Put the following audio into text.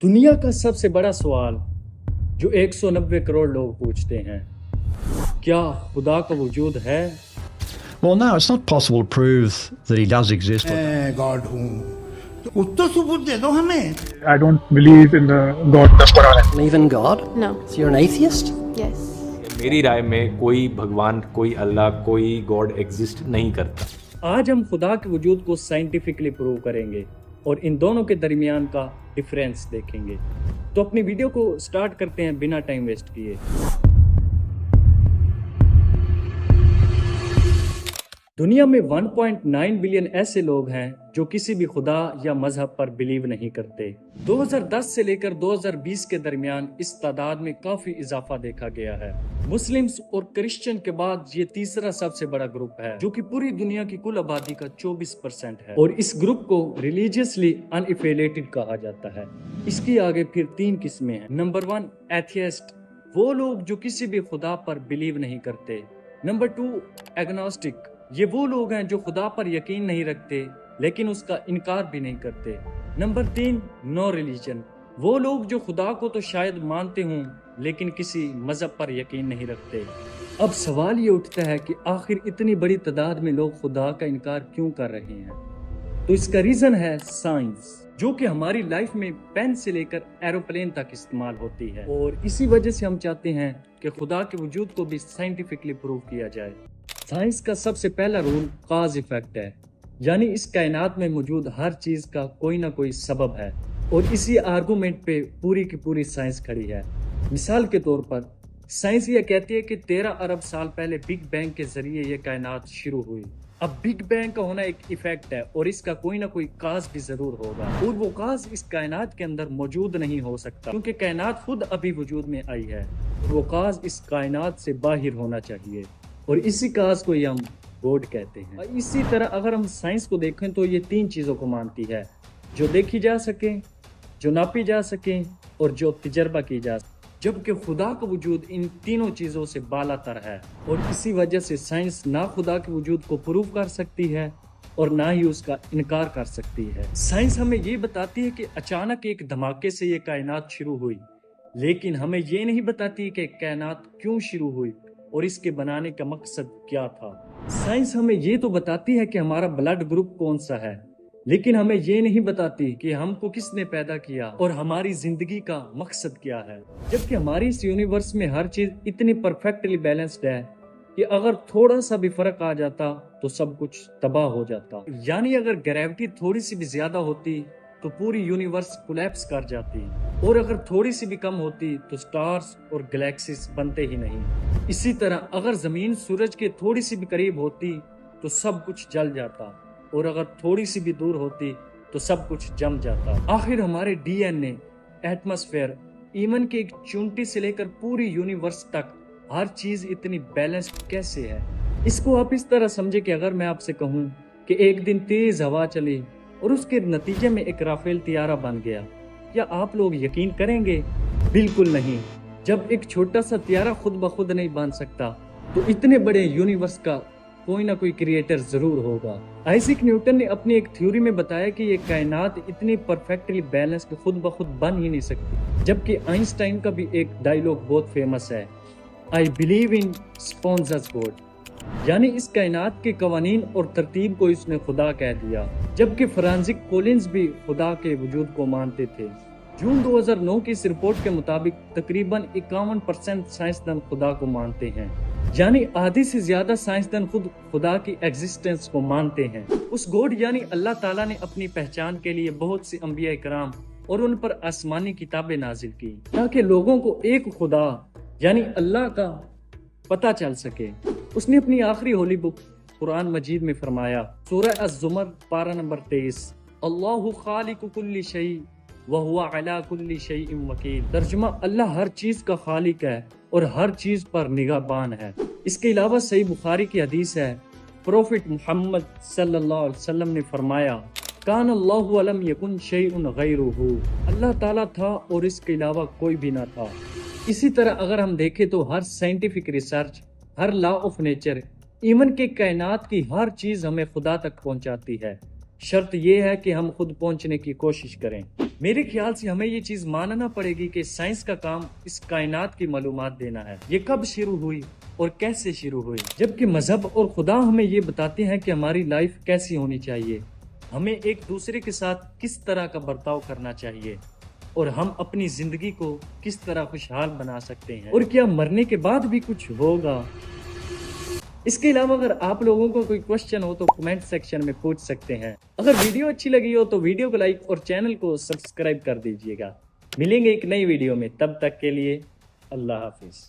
दुनिया का सबसे बड़ा सवाल जो 190 करोड़ लोग पूछते हैं, क्या खुदा का वजूद है? Well, no, it's not possible to prove that he does exist. मैं गॉड हूँ, तो उत्तर सबूत दे दो हमें। I don't believe in the God of Quran. Believe in God? No. So you're an atheist? Yes. मेरी राय में कोई भगवान, कोई अल्लाह, कोई गॉड एग्जिस्ट नहीं करता। आज हम खुदा के वजूद को साइंटिफिकली प्रूव करेंगे और इन दोनों के दरमियान का डिफरेंस देखेंगे। तो अपनी वीडियो को स्टार्ट करते हैं बिना टाइम वेस्ट किए। दुनिया में 1.9 बिलियन ऐसे लोग हैं जो किसी भी खुदा या मजहब पर बिलीव नहीं करते। 2010 से लेकर 2020 के दरमियान इस तादाद में काफी इजाफा देखा गया है। मुस्लिम्स और क्रिश्चियन के बाद ये तीसरा सबसे बड़ा ग्रुप है, जो कि पूरी दुनिया की कुल आबादी का 24% है, और इस ग्रुप को रिलीजियसली अनएफिलिएटेड कहा जाता है। इसकी आगे फिर 3 किस्में हैं। नंबर 1 एथियस्ट, वो लोग जो किसी भी खुदा पर बिलीव नहीं करते। नंबर 2 एग्नोस्टिक, ये वो लोग हैं जो खुदा पर यकीन नहीं रखते लेकिन उसका इनकार भी नहीं करते। नंबर 3 नो रिलीजन, वो लोग जो खुदा को तो शायद मानते हों लेकिन किसी मजहब पर यकीन नहीं रखते। अब सवाल ये उठता है कि आखिर इतनी बड़ी तादाद में लोग खुदा का इनकार क्यों कर रहे हैं? तो इसका रीजन है साइंस, जो कि हमारी लाइफ में पेन से लेकर एरोप्लेन तक इस्तेमाल होती है, और इसी वजह से हम चाहते हैं कि खुदा के वजूद को भी साइंटिफिकली प्रूव किया जाए। साइंस का सबसे पहला रूल काज इफेक्ट है, यानी इस कायनात में मौजूद हर चीज का कोई ना कोई सबब है, और इसी आर्गुमेंट पे पूरी की पूरी साइंस खड़ी है। मिसाल के तौर पर साइंस ये कहती है कि 13 अरब साल पहले बिग बैंग के जरिए ये कायनात शुरू हुई। अब बिग बैंग का होना एक इफेक्ट है और इसका कोई ना कोई काज भी जरूर होगा, और वो काज इस कायनात के अंदर मौजूद नहीं हो सकता क्योंकि कायनात खुद अभी वजूद में आई है। वो काज इस कायनात से बाहर होना चाहिए, और इसी काज को हम गॉड कहते हैं। इसी तरह अगर हम साइंस को देखें तो ये 3 चीज़ों को मानती है, जो देखी जा सके, जो नापी जा सके, और जो तजर्बा की जा सके, जबकि खुदा का वजूद इन तीनों चीज़ों से बालातर है, और इसी वजह से साइंस ना खुदा के वजूद को प्रूव कर सकती है और ना ही उसका इनकार कर सकती है। साइंस हमें ये बताती है कि अचानक एक धमाके से ये कायनात शुरू हुई, लेकिन हमें ये नहीं बताती कि कायनात क्यों शुरू हुई और इसके बनाने का मकसद क्या था। साइंस हमें ये तो बताती है कि हमारा ब्लड ग्रुप कौन सा है, लेकिन हमें ये नहीं बताती कि हमको किसने पैदा किया और हमारी जिंदगी का मकसद क्या है। जबकि हमारी इस यूनिवर्स में हर चीज इतनी परफेक्टली बैलेंस्ड है कि अगर थोड़ा सा भी फर्क आ जाता तो सब कुछ तबाह हो जाता। यानी अगर ग्रेविटी थोड़ी सी भी ज्यादा होती तो पूरी यूनिवर्स कोलैप्स कर जाती, और अगर थोड़ी सी भी कम होती तो स्टार्स और गैलेक्सीज बनते ही नहीं। इसी तरह अगर जमीन सूरज के थोड़ी सी भी करीब होती तो सब कुछ जल जाता, और अगर थोड़ी सी भी दूर होती तो सब कुछ जम जाता। आखिर हमारे डीएनए, एटमॉस्फेयर, ईवन की एक चुंटी से लेकर पूरी यूनिवर्स तक हर चीज इतनी बैलेंस्ड कैसे है? इसको आप इस तरह समझे कि अगर मैं आपसे कहूँ कि एक दिन तेज हवा चली और उसके नतीजे में एक राफेल तियारा बन गया, क्या आप लोग यकीन करेंगे? बिल्कुल नहीं। जब एक छोटा सा तियारा खुद ब खुद नहीं बन सकता तो इतने बड़े यूनिवर्स का कोई ना कोई क्रिएटर जरूर होगा। आइजैक न्यूटन ने अपनी एक थ्योरी में बताया कि ये कायनात इतनी परफेक्टली बैलेंस्ड खुद ब खुद बन ही नहीं सकती। जबकि आइंस्टाइन का भी एक डायलॉग बहुत फेमस है, आई बिलीव इन स्पॉन्जस गॉड, यानी इस कायनात के कवानीन और तरतीब को इसने खुदा कह दिया। जबकि फ्रांसिस कॉलिंस भी खुदा के वजूद को मानते थे। जून 2009 की इस रिपोर्ट के मुताबिक तकरीबन 51% साइंसदान खुदा को मानते हैं, यानी आधी से ज्यादा साइंसदान खुद खुदा की एग्जिस्टेंस को मानते हैं। उस गॉड यानी अल्लाह ताला ने अपनी पहचान के लिए बहुत सी अंबिया कराम और उन पर आसमानी किताबें नाजिल की ताकि लोगों को एक खुदा यानी अल्लाह का पता चल सके। उसने अपनी आखिरी होली बुक कुरान मजीद में फरमाया, सूरह अज़-ज़ुमर पारा नंबर 23, अल्लाहु खालिकु कुल्ली शै व हुवा अला कुल्ली शैइन वकील। तर्जुमा, अल्लाह हर चीज का खालिक है और हर चीज पर निगाहबान है। इसके अलावा सही बुखारी की हदीस है, प्रोफेट मुहम्मद सल्लल्लाहु अलैहि वसल्लम ने फरमाया, कान अल्लाहु अलम यकुन शैउन गैरुहु, अल्लाह ताला था और इसके अलावा कोई भी ना था। इसी तरह अगर हम देखें तो हर साइंटिफिक रिसर्च, हर लॉ ऑफ नेचर, ईवन के कायनात की हर चीज हमें खुदा तक पहुंचाती है। शर्त यह है कि हम खुद पहुंचने की कोशिश करें। میرے خیال سے ہمیں یہ چیز ماننا پڑے گی کہ سائنس کا کام اس کائنات کی معلومات دینا ہے. یہ کب شروع ہوئی اور کیسے شروع ہوئی، جبکہ مذہب اور خدا ہمیں یہ بتاتے ہیں کہ ہماری لائف کیسی ہونی چاہیے، ہمیں ایک دوسرے کے ساتھ کس طرح کا برتاؤ کرنا چاہیے، اور ہم اپنی زندگی کو کس طرح خوشحال بنا سکتے ہیں، اور کیا مرنے کے بعد بھی کچھ ہوگا. اس کے علاوہ اگر آپ لوگوں کو کوئی کوشچن ہو تو کمنٹ سیکشن میں پوچھ سکتے ہیں. اگر ویڈیو اچھی لگی ہو تو ویڈیو کو لائک اور چینل کو سبسکرائب کر دیجیے گا. ملیں گے ایک نئی ویڈیو میں، تب تک کے لیے اللہ حافظ.